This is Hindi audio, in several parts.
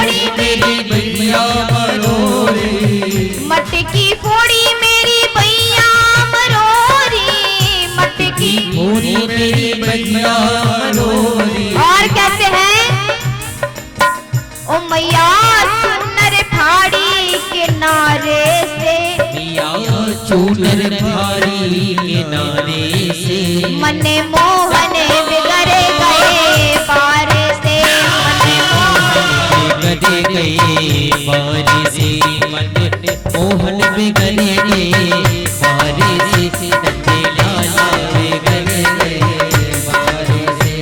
फोड़ी मेरी भैया मरोरी, मटकी फोड़ी मेरी भैया मरोरी, मटकी फोड़ी मेरी भैया मरोरी। और कहते हैं ओ मैया सुनर फाड़ी किनारे से, मैया चूनर फाड़ी किनारे से, मने मोहन बिगड़ गए बारे से, मने बिगड़ गए बारे से, मन मोहन बिगड़ गए बारे से, नंदे लाला बिगड़ गए बारे से।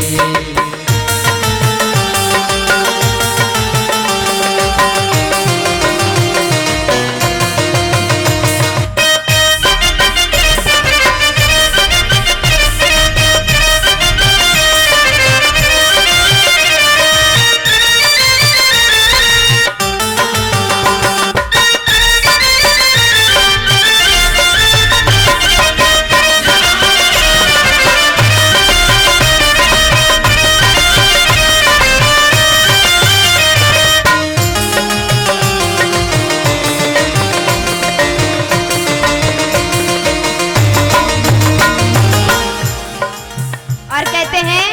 और कहते हैं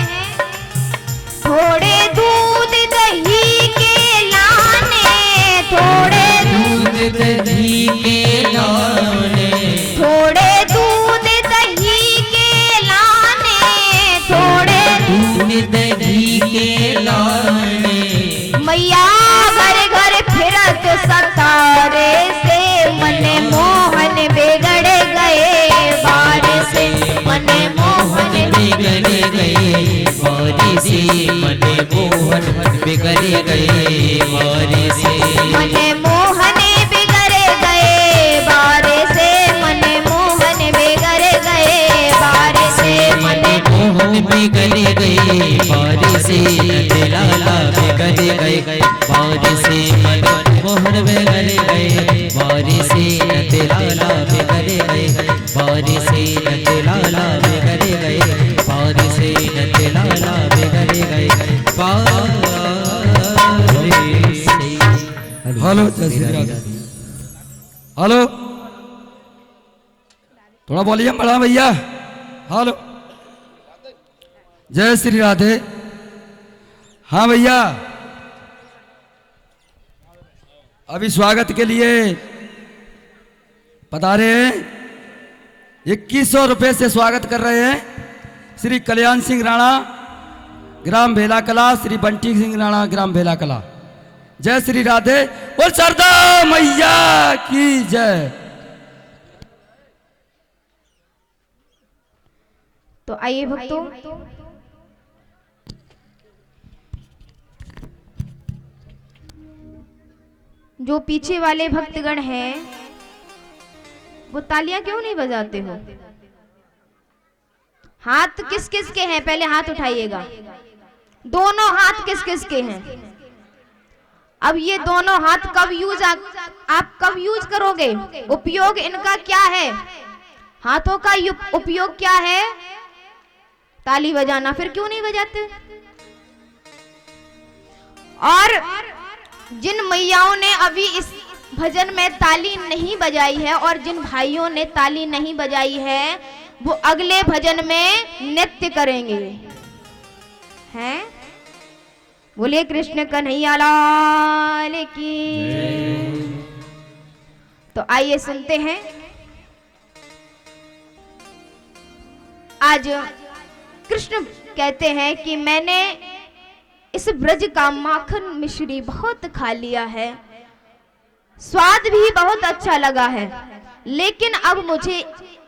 थोड़े दूध दही के लाने, थोड़े दूध दही के लाने, थोड़े दूध दही के लाने, थोड़े दूध दही के लाने, मैया घर घर फिरत सतारे से, मने मोहन बिगड़ गए बारे से, मने मोहन बिगड़ गए बारे से, मने मोहन बिगड़ गए बारे से, मने मोहन बिगड़ गए बारे से, मने मोहन बिगड़ गए बारे से, मने मोहन बिगड़ गए बारे से, नंदे लाला बिगड़ गए बारे से, मोहन बिगड़ गए बारे से, नंदे लाला बिगड़ गए बारे से, नंदे लाला बिगड़ गए बारे से, नंदे लाला बिगड़ गए बारे से। हेलो जय श्री राधे। हेलो थोड़ा वॉल्यूम बढ़ा भैया। हेलो जय श्री राधे। हाँ भैया अभी स्वागत के लिए पधारे हैं। 2100 रुपये से स्वागत कर रहे हैं श्री कल्याण सिंह राणा ग्राम भेला कला, श्री बंटी सिंह राणा ग्राम भेला कला। जय श्री राधे और शारदा मैया की जय। तो आइए भक्तों, जो पीछे वाले भक्तगण हैं वो तालियां क्यों नहीं बजाते हो? हाथ किस किस के हैं? पहले हाथ उठाइएगा। दोनों हाथ किस किस के हैं? अब ये दोनों हाथ कब आप कब यूज करोगे? उपयोग इनका क्या है? हाथों का उपयोग क्या है? ताली बजाना। फिर क्यों नहीं बजाते? और जिन मैयाओं ने अभी इस भजन में ताली नहीं बजाई है और जिन भाइयों ने ताली नहीं बजाई है वो अगले भजन में नृत्य करेंगे। हैं? बोलिए कृष्ण कन्हैया लाल की। तो आइए सुनते हैं। आज कृष्ण कहते हैं कि मैंने इस ब्रज का माखन मिश्री बहुत खा लिया है, स्वाद भी बहुत अच्छा लगा है, लेकिन अब मुझे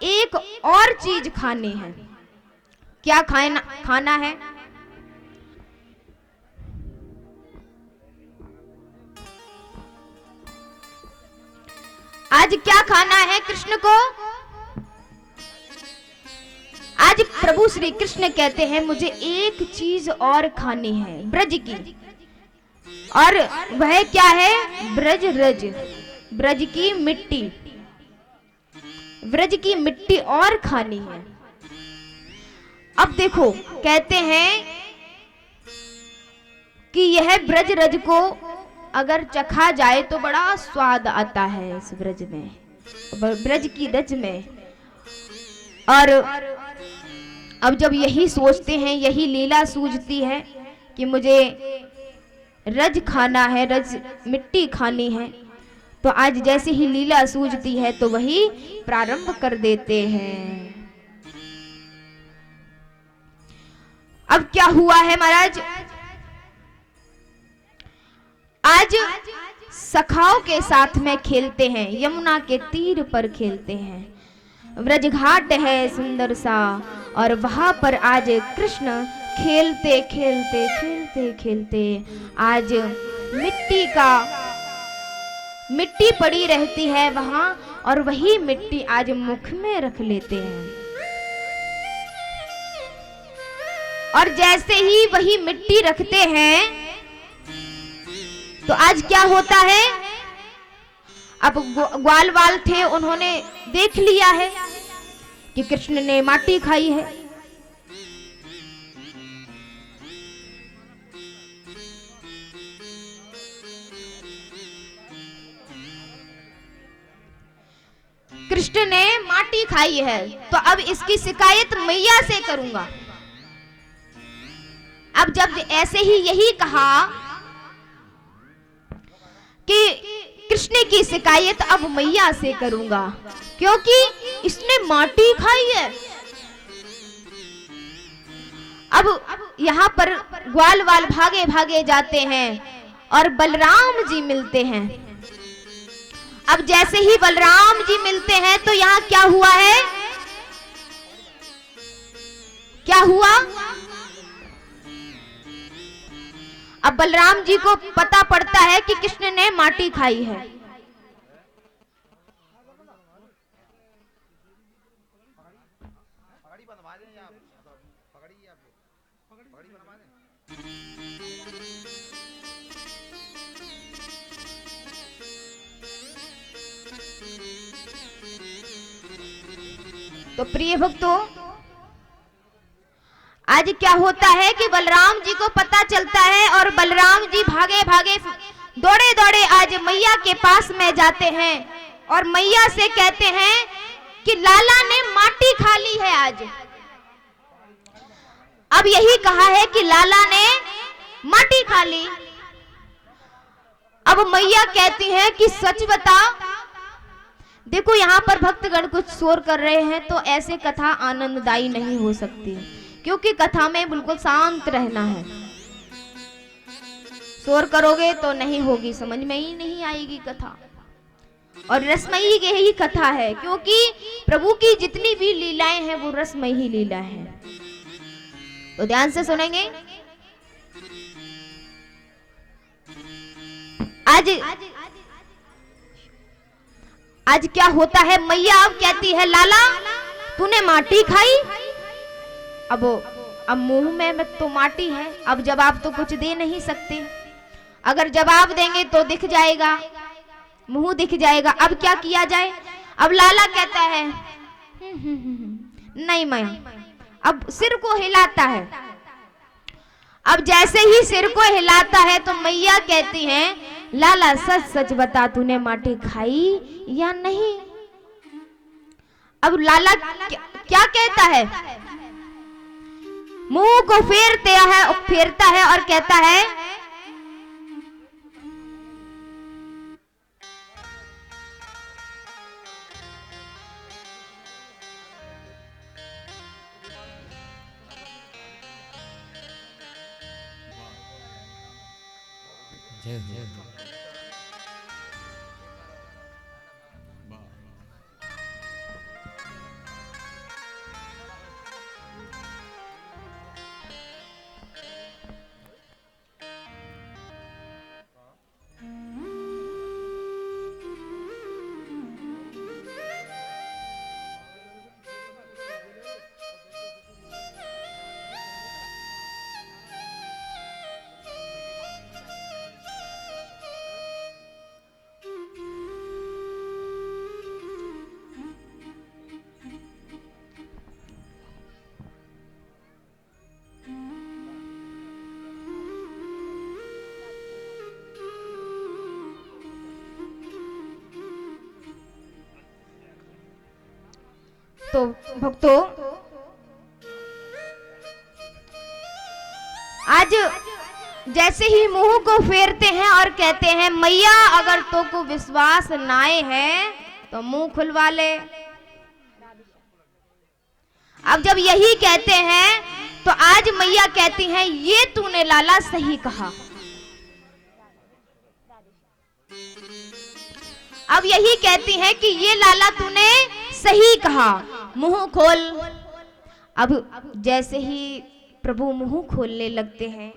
एक और चीज खानी है। क्या खाना है? आज क्या खाना है कृष्ण को? आज प्रभु श्री कृष्ण कहते हैं मुझे एक चीज और खानी है ब्रज की, और वह क्या है? ब्रज रज, ब्रज की मिट्टी, ब्रज की मिट्टी और खानी है। अब देखो कहते हैं कि यह ब्रज रज को अगर चखा जाए तो बड़ा स्वाद आता है इस ब्रज में, ब्रज की रज में। और अब जब यही सोचते हैं, यही लीला सूझती है कि मुझे रज खाना है, रज मिट्टी खानी है, तो आज जैसे ही लीला सूझती है तो वही प्रारंभ कर देते हैं। अब क्या हुआ है महाराज, आज सखाओं के साथ में खेलते हैं, यमुना के तीर पर खेलते हैं। ब्रज घाट है सुंदर सा, और वहां पर आज कृष्ण खेलते खेलते खेलते खेलते आज मिट्टी पड़ी रहती है वहां, और वही मिट्टी आज मुख में रख लेते हैं। और जैसे ही वही मिट्टी रखते हैं तो आज क्या होता है, अब ग्वाल वाल थे, उन्होंने देख लिया है कि कृष्ण ने माटी खाई है। कृष्ण ने माटी खाई है, तो अब इसकी शिकायत मैया से करूंगा। अब जब ऐसे ही यही कहा कि कृष्ण की शिकायत अब मैया से करूंगा, क्योंकि इसने माटी खाई है। अब यहाँ पर ग्वाल वाल भागे भागे जाते हैं और बलराम जी मिलते हैं। अब जैसे ही बलराम जी मिलते हैं तो यहाँ क्या हुआ है, क्या हुआ, अब बलराम जी को पता पड़ता है कि कृष्ण ने माटी खाई है। तो प्रिय भक्तों, आज क्या होता है कि बलराम जी को पता चलता है और बलराम जी भागे भागे दौड़े दौड़े आज मैया के पास में जाते हैं और मैया से कहते हैं कि लाला ने माटी खा ली है आज। अब यही कहा है कि लाला ने माटी खा ली। अब मैया कहती हैं कि सच बता, देखो यहाँ पर भक्तगण कुछ शोर कर रहे हैं, तो ऐसे कथा आनंददायी नहीं हो सकती, क्योंकि कथा में बिल्कुल शांत रहना है। शोर करोगे तो नहीं होगी, समझ में ही नहीं आएगी कथा। और रसमयी की ही कथा है, क्योंकि प्रभु की जितनी भी लीलाएं हैं वो रसमयी ही लीला है। तो ध्यान से सुनेंगे। आज क्या होता है, मैया अब कहती है लाला तूने माटी खाई। अब मुंह में तो माटी है, अब जवाब तो कुछ दे नहीं सकते। अगर जवाब देंगे तो दिख जाएगा, मुंह दिख जाएगा। अब क्या किया जाए, अब लाला कहता है नहीं मैं, अब सिर को हिलाता है। अब जैसे ही सिर को हिलाता है तो मैया कहती हैं लाला सच सच बता तूने माटी खाई या नहीं। अब लाला क्या कहता है, मुंह को फेरता है और कहता है जय हो। तो भक्तों, आज जैसे ही मुंह को फेरते हैं और कहते हैं मैया अगर तो को विश्वास नाए है तो मुंह खुलवा ले। अब जब यही कहते हैं तो आज मैया कहती हैं ये तूने लाला सही कहा। अब यही कहती हैं कि ये लाला तूने सही कहा, मुंह खोल। अब जैसे ही प्रभु मुंह खोलने लगते हैं,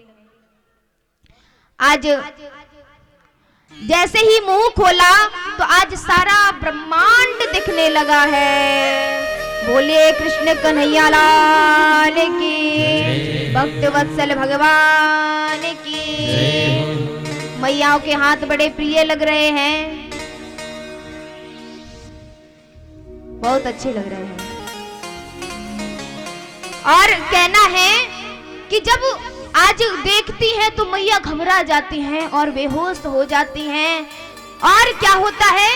आज जैसे ही मुंह खोला तो आज सारा ब्रह्मांड दिखने लगा है। बोले कृष्ण कन्हैया लाल की, भक्त वत्सल भगवान की। मैयाओं के हाथ बड़े प्रिय लग रहे हैं, बहुत अच्छे लग रहे हैं। और कहना है कि जब आज देखती हैं तो मैया घबरा जाती हैं और बेहोश हो जाती हैं। और क्या होता है,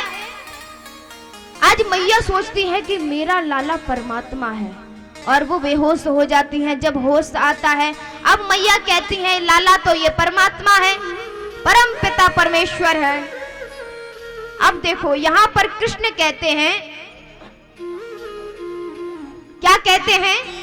आज मैया सोचती है कि मेरा लाला परमात्मा है और वो बेहोश हो जाती हैं। जब होश आता है अब मैया कहती हैं लाला तो ये परमात्मा है, परम पिता परमेश्वर है। अब देखो यहाँ पर कृष्ण कहते हैं, क्या कहते हैं,